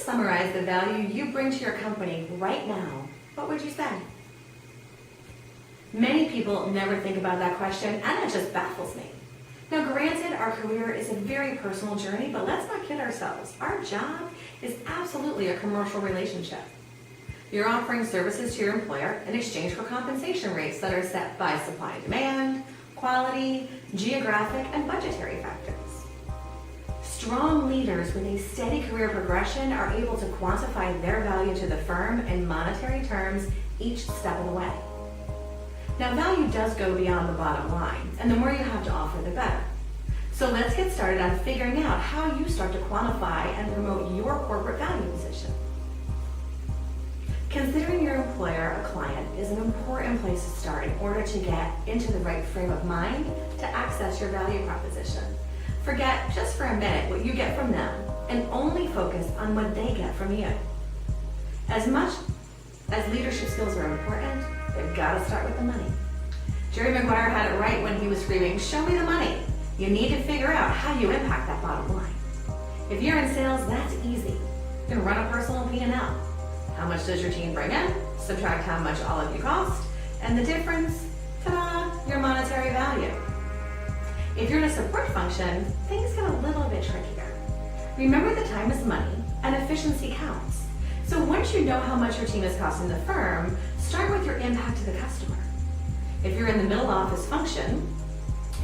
summarize the value you bring to your company right now, what would you say? Many people never think about that question, and it just baffles me. Now, granted, our career is a very personal journey, but let's not kid ourselves. Our job is absolutely a commercial relationship. You're offering services to your employer in exchange for compensation rates that are set by supply and demand, quality, geographic, and budgetary factors. Strong leaders with a steady career progression are able to quantify their value to the firm in monetary terms each step of the way. Now, value does go beyond the bottom line, and the more you have to offer, the better. So let's get started on figuring out how you start to quantify and promote your corporate value position. Considering your employer a client is an important place to start in order to get into the right frame of mind to access your value proposition. Forget just for a minute what you get from them and only focus on what they get from you. As much as leadership skills are important, they've got to start with the money. Jerry Maguire had it right when he was screaming, "Show me the money." You need to figure out how you impact that bottom line. If you're in sales, that's easy. You can run a personal P&L. How much does your team bring in? Subtract how much all of you cost, and the difference, ta-da, your monetary value. If you're in a support function, things get a little bit trickier. Remember, the time is money, and efficiency counts. So once you know how much your team is costing the firm, start with your impact to the customer. If you're in the middle office function,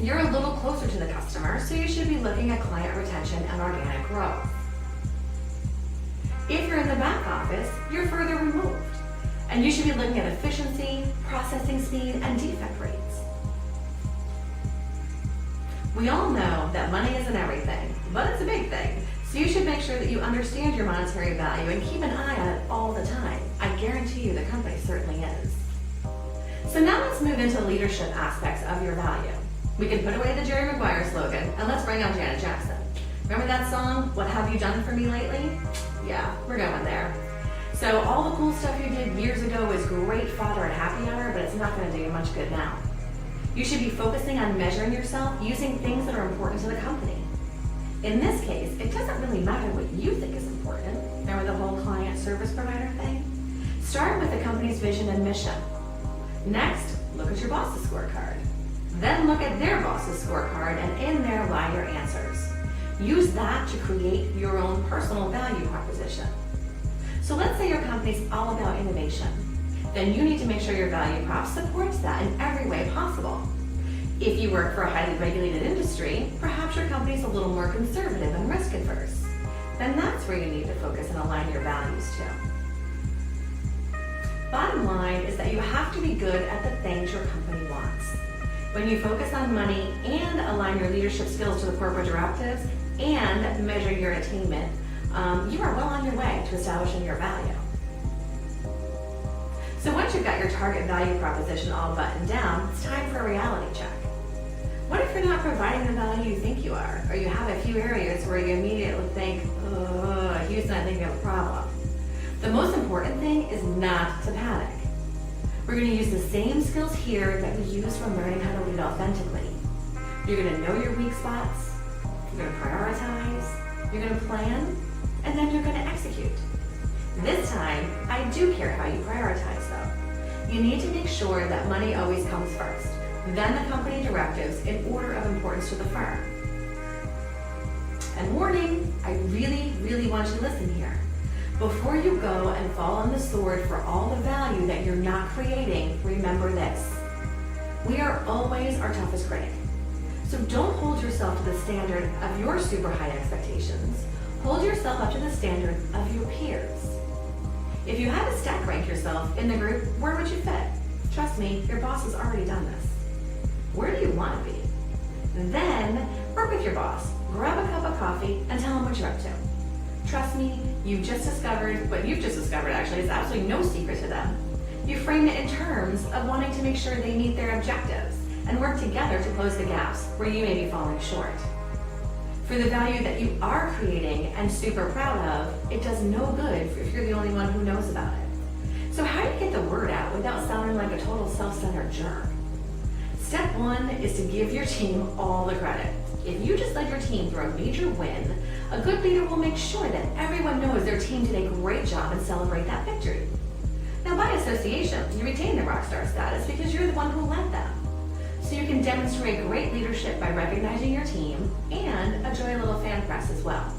you're a little closer to the customer, so you should be looking at client retention and organic growth. If you're in the back office, you're further removed, and you should be looking at efficiency, processing speed, and defect rates. We all know that money isn't everything, but it's a big thing, so you should make sure that you understand your monetary value and keep an eye on it all the time. I guarantee you the company certainly is. So now let's move into leadership aspects of your value. We can put away the Jerry Maguire slogan, and let's bring on Janet Jackson. Remember that song, "What Have You Done For Me Lately"? Yeah, we're going there. So all the cool stuff you did years ago is great fodder at happy hour, but it's not going to do you much good now. You should be focusing on measuring yourself using things that are important to the company. In this case, it doesn't really matter what you think is important. Remember the whole client service provider thing? Start with the company's vision and mission. Next, look at your boss's scorecard. Then look at their boss's scorecard, and in there lie your answers. Use that to create your own personal value proposition. So let's say your company's all about innovation. Then you need to make sure your value prop supports that in every way possible. If you work for a highly regulated industry, perhaps your company's a little more conservative and risk adverse. Then that's where you need to focus and align your values to. Bottom line is that you have to be good at the things your company wants. When you focus on money and align your leadership skills to the corporate directives and measure your attainment, you are well on your way to establishing your value. So once you've got your target value proposition all buttoned down, it's time for a reality check. What if you're not providing the value you think you are, or you have a few areas where you immediately think, "Oh, Houston, I think you have a problem"? The most important thing is not to panic. We're going to use the same skills here that we use when learning how to lead authentically. You're going to know your weak spots, you're going to prioritize, you're going to plan, and then you're going to execute. This time, I do care how you prioritize though. You need to make sure that money always comes first, then the company directives in order of importance to the firm. And warning, I really want you to listen here. Before you go and fall on the sword for all the value that you're not creating, remember this. We are always our toughest critic. So don't hold yourself to the standard of your super high expectations. Hold yourself up to the standard of your peers. If you had to stack rank yourself in the group, where would you fit? Trust me, your boss has already done this. Where do you want to be? Then work with your boss. Grab a cup of coffee and tell him what you're up to. Trust me, you've just discovered actually is absolutely no secret to them. You frame it in terms of wanting to make sure they meet their objectives and work together to close the gaps where you may be falling short. For the value that you are creating and super proud of, it does no good if you're the only one who knows about it. So how do you get the word out without sounding like a total self-centered jerk? Step one is to give your team all the credit. If you just led your team through a major win, a good leader will make sure that everyone knows knows their team did a great job and celebrate that victory. Now, by association, you retain the rock star status because you're the one who led them. So you can demonstrate great leadership by recognizing your team and enjoy a little fan press as well.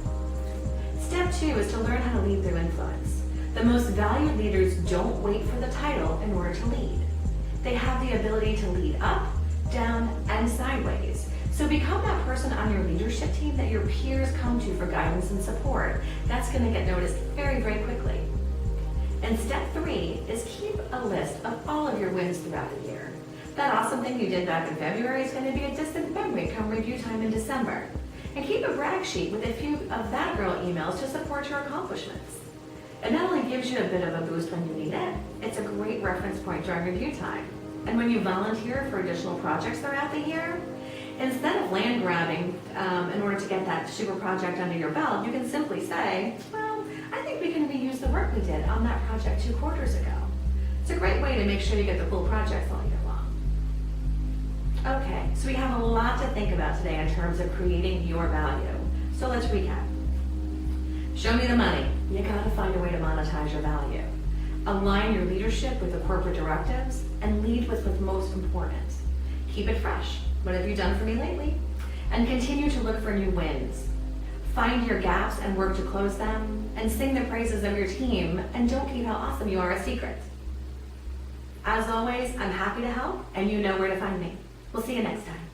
Step 2 is to learn how to lead through influence. The most valued leaders don't wait for the title in order to lead. They have the ability to lead up, down, and sideways. So become that person on your leadership team that your peers come to for guidance and support. That's going to get noticed very, very quickly. And step 3 is keep a list of all of your wins throughout the year. That awesome thing you did back in February is going to be a distant memory come review time in December. And keep a brag sheet with a few of that girl emails to support your accomplishments. It not only gives you a bit of a boost when you need it, it's a great reference point during review time. And when you volunteer for additional projects throughout the year, instead of land grabbing in order to get that super project under your belt, you can simply say, well, I think we can reuse the work we did on that project 2 quarters ago. It's a great way to make sure you get the full projects all year long. Okay, so we have a lot to think about today in terms of creating your value. So let's recap. Show me the money. You gotta find a way to monetize your value. Align your leadership with the corporate directives and lead with what's most important. Keep it fresh. What have you done for me lately? And continue to look for new wins. Find your gaps and work to close them, and sing the praises of your team, and don't keep how awesome you are a secret. As always, I'm happy to help, and you know where to find me. We'll see you next time.